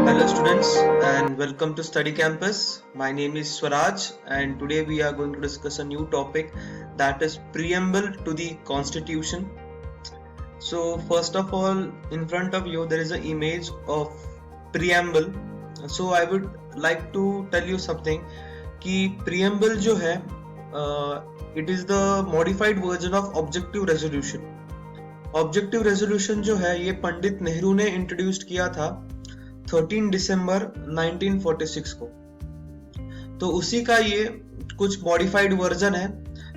Hello students and welcome to Study Campus. My name is Swaraj and today we are going to discuss a new topic, that is Preamble to the Constitution. So first of all, in front of you there is an image of Preamble. So I would like to tell you something कि Preamble जो है it is the modified version of Objective Resolution. Objective Resolution जो है ये पंडित नेहरू ने introduce किया था 13 दिसंबर 1946 को। तो उसी का ये कुछ मॉडिफाइड वर्जन है।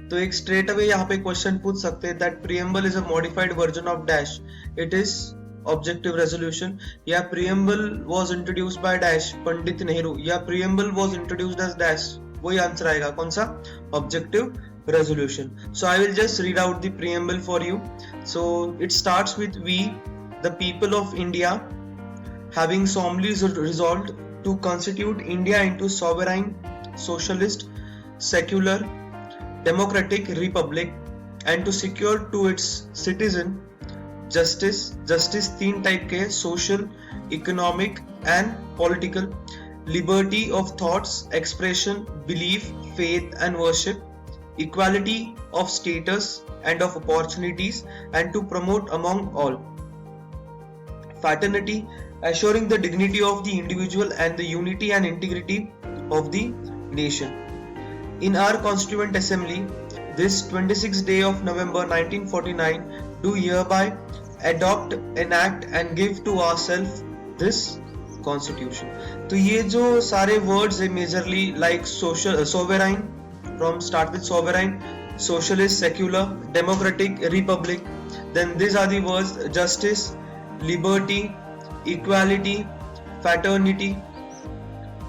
तो एक स्ट्रेट अवे यहाँ पे क्वेश्चन पूछ सकते हैं that preamble is a modified version of dash, it is objective resolution, या preamble was introduced by dash Pandit Nehru, या preamble was introduced as dash. वही आंसर आएगा, कौन सा? Objective resolution. So I will just read out the preamble for you. So it starts with we, the people of India, having solemnly resolved to constitute India into sovereign, socialist, secular, democratic republic and to secure to its citizen justice तीन type के, social, economic and political, liberty of thoughts, expression, belief, faith and worship, equality of status and of opportunities and to promote among all fraternity, assuring the dignity of the individual and the unity and integrity of the nation. In our Constituent Assembly, this 26th day of November 1949, do hereby adopt, enact and give to ourselves this Constitution. तो ये जो सारे words है majorly like social, sovereign, from start with sovereign, socialist, secular, democratic, republic. Then these are the words justice, liberty, equality, fraternity.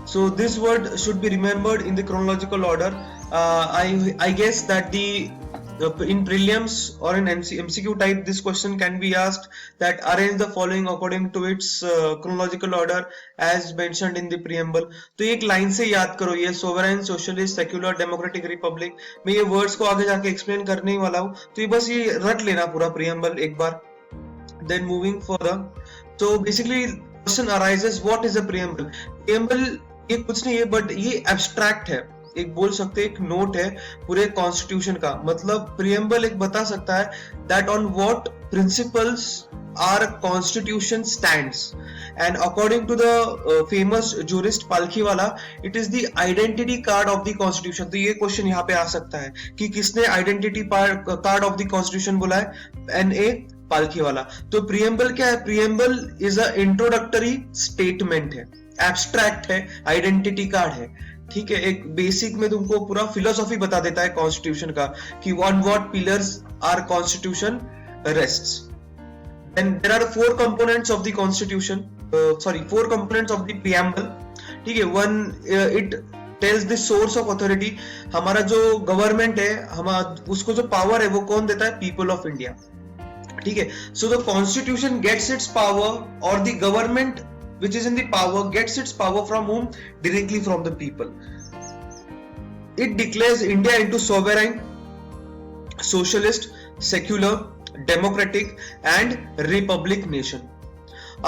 So this word should be remembered in the chronological order. I guess that in prelims or in MCQ type this question can be asked that arrange the following according to its chronological order as mentioned in the preamble. तो एक line से याद करो, ये sovereign, socialist, secular, democratic, republic. मैं ये words को आगे जाके explain करने ही वाला हूँ, तो ये बस ये रट लेना पूरा preamble एक बार. Then moving further, so basically question arises, what is a preamble? Preamble ये कुछ नहीं है but ये abstract है, एक बोल सकते एक नोट है पूरे कॉन्स्टिट्यूशन का. मतलब प्रीएम्बल एक बता सकता है that on what principles are constitution stands and according to the famous jurist Palkhivala it is the identity card of the constitution. तो ये क्वेश्चन यहाँ पे आ सकता है कि किसने identity card of the constitution बोला है? NA पालखीवाला. तो प्रीएम्बल क्या है? Preamble is a introductory statement है, एब्स्ट्रैक्ट है, आइडेंटिटी कार्ड है. ठीक है, एक बेसिक में तुमको पूरा फिलोसॉफी बता देता है कॉन्स्टिट्यूशन का कि on what pillars are constitution rests. Then there are four components of the constitution, four components of the preamble. ठीक है, one it tells the source of authority. हमारा जो गवर्नमेंट है, हमारा उसको जो पावर है वो कौन देता है? People of India. ठीक है, so the constitution gets its power और the government which is in the power gets its power from whom? Directly from the people. It declares India into sovereign, socialist, secular, democratic and republic nation.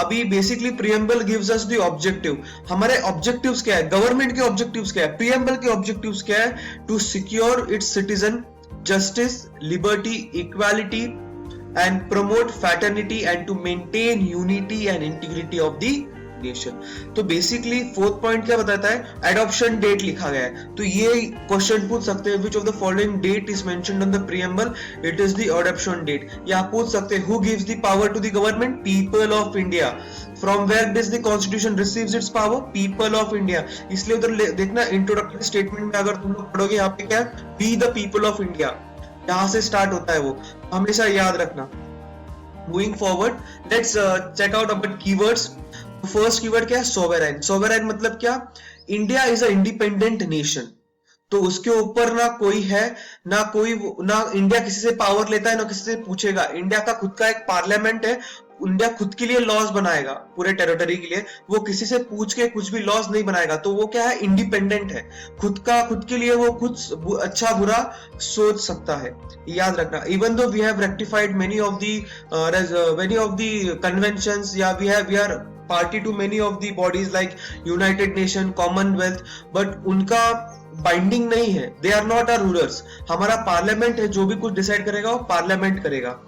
अभी basically preamble gives us the objective. हमारे objectives क्या है? Government के objectives क्या है? Preamble के objectives क्या है? To secure its citizen justice, liberty, equality and promote fraternity and to maintain unity and integrity of the nation. तो बेसिकली फोर्थ पॉइंट क्या बताता है? एडॉप्शन डेट लिखा गया है. तो ये क्वेश्चन पूछ सकते हैं which of the following date is mentioned on the preamble? It is the adoption date. या पूछ सकते हैं who gives the power to the government? People of India. From where does the constitution receives its power? People of India. इसलिए उधर देखना introductory statement में अगर तुम लोग पढ़ोगे यहाँ पे क्या है? Be the people of India. यहाँ से स्टार्ट होता है वो, हमेशा याद रखना. Moving forward, let's check out about keywords. First keyword क्या है? सोवेरेन. सोवेरेन मतलब क्या? India is a independent nation. तो उसके ऊपर ना कोई है ना इंडिया किसी से पावर लेता है ना किसी से पूछेगा. इंडिया का खुद का एक पार्लियामेंट है, इंडिया खुद के लिए लॉज बनाएगा पूरे टेरिटरी के लिए, वो किसी से पूछ के कुछ भी लॉज नहीं बनाएगा. तो वो क्या है? इंडिपेंडेंट है, खुद के लिए वो खुद अच्छा बुरा सोच सकता है. याद रखना. Even though we have rectified many of the conventions, या we are party to many of the bodies like United Nation, Commonwealth, but उनका बाइंडिंग नहीं है, they are not are rulers. हमारा पार्लियामेंट है, जो भी कुछ डिसाइड करेगा वो पार्लियामेंट करेगा।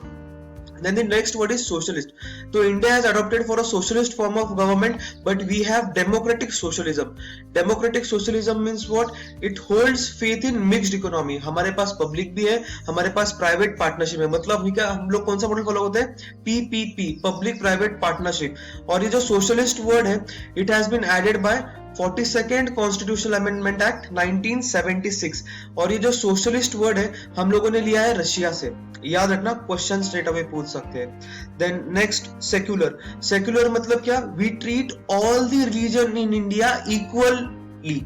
Then the next word is socialist. So India has adopted for a socialist form of government, but we have democratic socialism. Democratic socialism means what? It holds faith in mixed economy. हमारे पास public भी है, हमारे पास private partnership है। मतलब हम लोग कौन सा मॉडल फॉलो होते हैं? PPP, public private partnership. और ये जो सोशलिस्ट वर्ड है, it has been added by 42nd constitutional amendment act 1976। और ये जो सोशलिस्ट वर्ड है हम लोगों ने लिया है रशिया से। याद रखना, क्वेश्चन स्ट्रेट अवे पूछ सकते हैं। Then next secular. सेक्युलर मतलब क्या? We treat all the religion in India equally.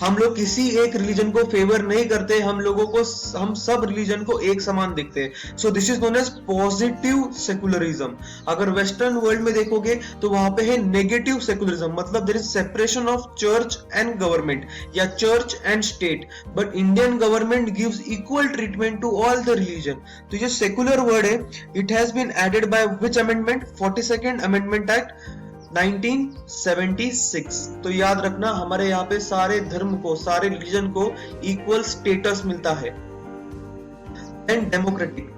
हम लोग किसी एक रिलीजन को फेवर नहीं करते, हम सब रिलीजन को एक समान देखते हैं। So this is known as positive secularism. अगर वेस्टर्न वर्ल्ड में देखोगे तो वहां पे है नेगेटिव सेकुलरिज्म, मतलब there is separation of church and government या church and state, but Indian government gives equal treatment to all the religion. तो ये सेकुलर वर्ड है, it has been added by which amendment? 42nd amendment act 1976। तो याद रखना, हमारे यहाँ पे सारे धर्म को, सारे रिलीजन को इक्वल स्टेटस मिलता है। And democratic,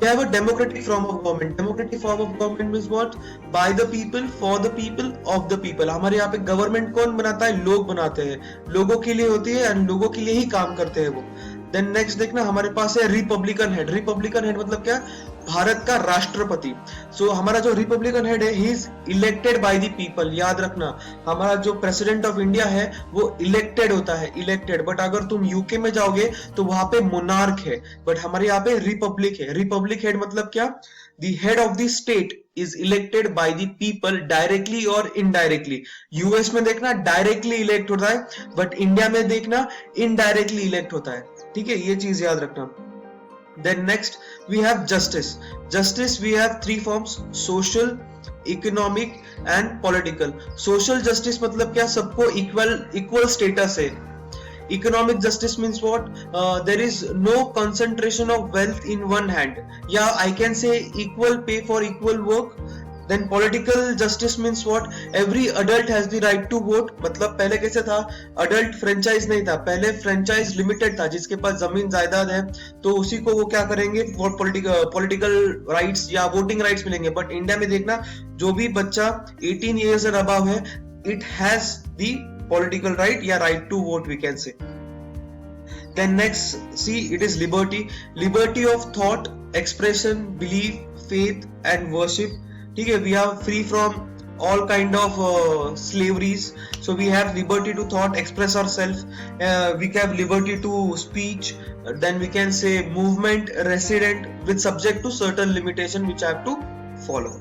we have a democratic form of government. Democratic form of government means what? By the people, for the people, of the people. हमारे यहाँ पे गवर्नमेंट कौन बनाता है? लोग बनाते हैं, लोगों के लिए होती है एंड लोगों के लिए ही काम करते हैं वो। देन नेक्स्ट देखना, हमारे पास है रिपब्लिकन हेड। रिपब्लिकन हेड मतलब क्या? भारत का राष्ट्रपति। सो हमारा जो रिपब्लिकन हेड है, he is elected by the people. याद रखना, हमारा जो प्रेसिडेंट ऑफ इंडिया है वो इलेक्टेड होता है, इलेक्टेड। बट अगर तुम यूके में जाओगे तो वहां पे मोनार्क है, बट हमारे यहाँ पे रिपब्लिक है। रिपब्लिक हेड मतलब क्या? The head of the state is elected by the people directly or indirectly. US में देखना डायरेक्टली इलेक्ट होता है, बट इंडिया में देखना इनडायरेक्टली इलेक्ट होता है। ठीक है, ये चीज याद रखना। Then next we have justice. Justice we have three forms: social, economic and political. Social justice मतलब क्या? सबको equal status है। Economic justice means what? There is no concentration of wealth in one hand. Yeah, I can say equal pay for equal work. Then political justice means what? Every adult has the right to vote. मतलब पहले कैसे था? Adult franchise नहीं था, पहले franchise limited था। जिसके पास जमीन जायदाद है तो उसी को वो क्या करेंगे? पॉलिटिकल राइट्स या वोटिंग राइट्स मिलेंगे। बट इंडिया में देखना, जो भी बच्चा 18 years and above है, it has the political right या right to vote we can say. Then next, see, it is liberty. Liberty of thought, expression, belief, faith and worship. ठीक है, we are free from all kind of slaveries. So we have liberty to thought, express ourselves. We have liberty to speech. Then we can say movement, resident, with subject to certain limitation which I have to follow.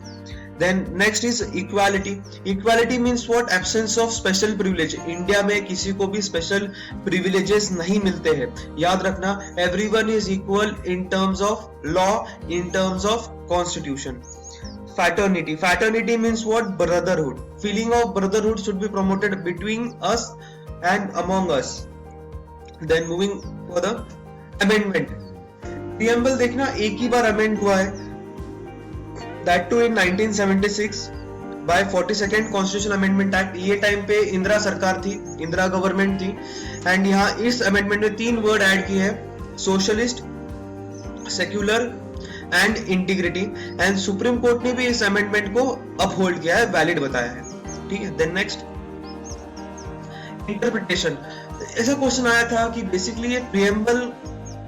Then next is equality. Equality means what? Absence of special privilege. India में किसी को भी special privileges नहीं मिलते हैं। याद रखना, everyone is equal in terms of law, in terms of constitution. Fraternity. Fraternity means what? Brotherhood. Feeling of brotherhood should be promoted between us and among us. Then moving further, amendment. Preamble देखना, एक ही बार amend हुआ है, that too in 1976 by 42nd Constitutional Amendment Act. ये time पे इंदिरा सरकार थी, Indira government थी, and यहाँ इस अमेंडमेंट में 3 वर्ड ऐड किए हैं: socialist, secular and integrity. And supreme Court ने भी इस अमेंडमेंट को अपहोल्ड किया है, वैलिड बताया है। ठीक है, देन नेक्स्ट, इंटरप्रिटेशन। ऐसा क्वेश्चन आया था कि बेसिकली ये प्रीएम्बल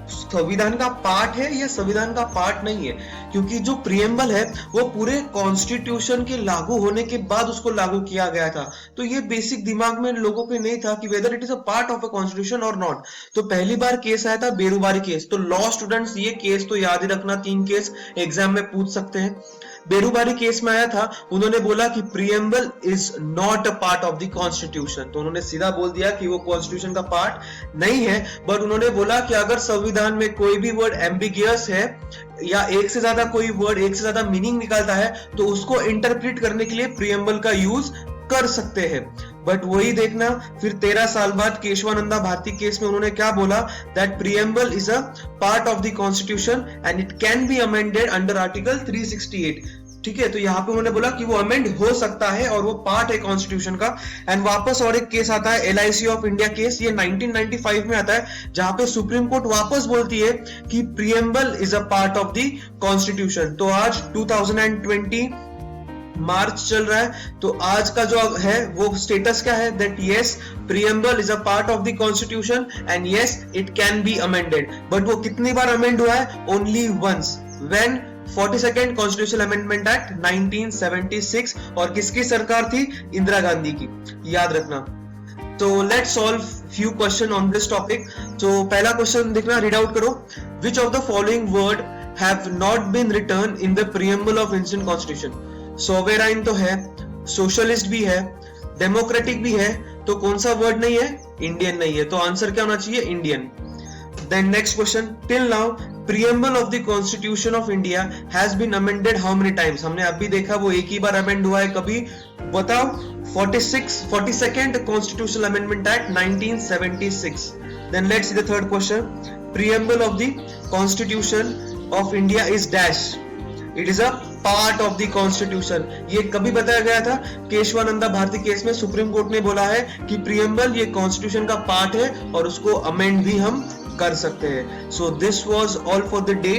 संविधान का पार्ट है या संविधान का पार्ट नहीं है, क्योंकि जो प्रीएम्बल है वो पूरे कॉन्स्टिट्यूशन के लागू होने के बाद उसको लागू किया गया था। तो ये बेसिक दिमाग में लोगों के नहीं था कि whether it is a part of a constitution और नॉट। तो पहली बार केस आया था बेरुबारी केस। तो लॉ स्टूडेंट्स ये केस तो याद ही रखना, 3 केस एग्जाम में पूछ सकते हैं। बेरुबारी केस में आया था, उन्होंने बोला कि preamble is not a part of the constitution. तो उन्होंने सीधा बोल दिया कि वो कॉन्स्टिट्यूशन का पार्ट नहीं है, बट उन्होंने बोला कि अगर संविधान में कोई भी वर्ड एम्बिगियस है या एक से ज्यादा कोई वर्ड एक से ज्यादा मीनिंग निकालता है तो उसको इंटरप्रेट करने के लिए प्रीएम्बल का यूज कर सकते हैं। बट वही देखना, फिर 13 साल बाद केशवानंदा भारती केस में उन्होंने क्या बोला? That preamble is a part of the constitution and it can be amended under article 368। ठीक है, तो यहाँ पे उन्होंने बोला कि वो अमेंड हो सकता है और वो पार्ट है कॉन्स्टिट्यूशन का। एंड वापस और एक केस आता है LIC ऑफ इंडिया केस, ये 1995 में आता है, जहां पे सुप्रीम कोर्ट वापस बोलती है कि preamble is a part of the constitution. तो आज 2020 मार्च चल रहा है, तो आज का जो है वो स्टेटस क्या है, that yes preamble is a part of the constitution and yes it can be amended. But वो कितनी बार अमेंड हुआ है, only once, when 42nd constitutional amendment act 1976, और किसकी सरकार थी, इंदिरा गांधी की, याद रखना। तो let's solve few question on this topic. तो पहला क्वेश्चन देखना, रीड आउट करो, which of the following word have not been written in the preamble of Indian constitution. Sovereign तो है, सोशलिस्ट भी है, डेमोक्रेटिक भी है, तो कौन सा वर्ड नहीं है, इंडियन नहीं है, तो आंसर क्या होना चाहिए, Indian. Then next question, till now preamble of the constitution of India has been amended how many times. हमने अभी देखा वो एक ही बार अमेंड हुआ है, कभी बताओ, 42nd constitutional amendment act 1976। Then let's see the third question, preamble of the constitution of India is dash, it is a part of the constitution. ये कभी बताया गया था, केशवानंदा भारती केस में सुप्रीम कोर्ट ने बोला है कि प्रीएम्बल ये कॉन्स्टिट्यूशन का पार्ट है और उसको अमेंड भी हम कर सकते हैं। So this was all for the day.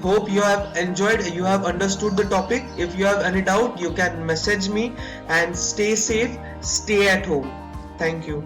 Hope you have enjoyed, you have understood the topic. If you have any doubt, you can message me, and stay safe, stay at home. Thank you.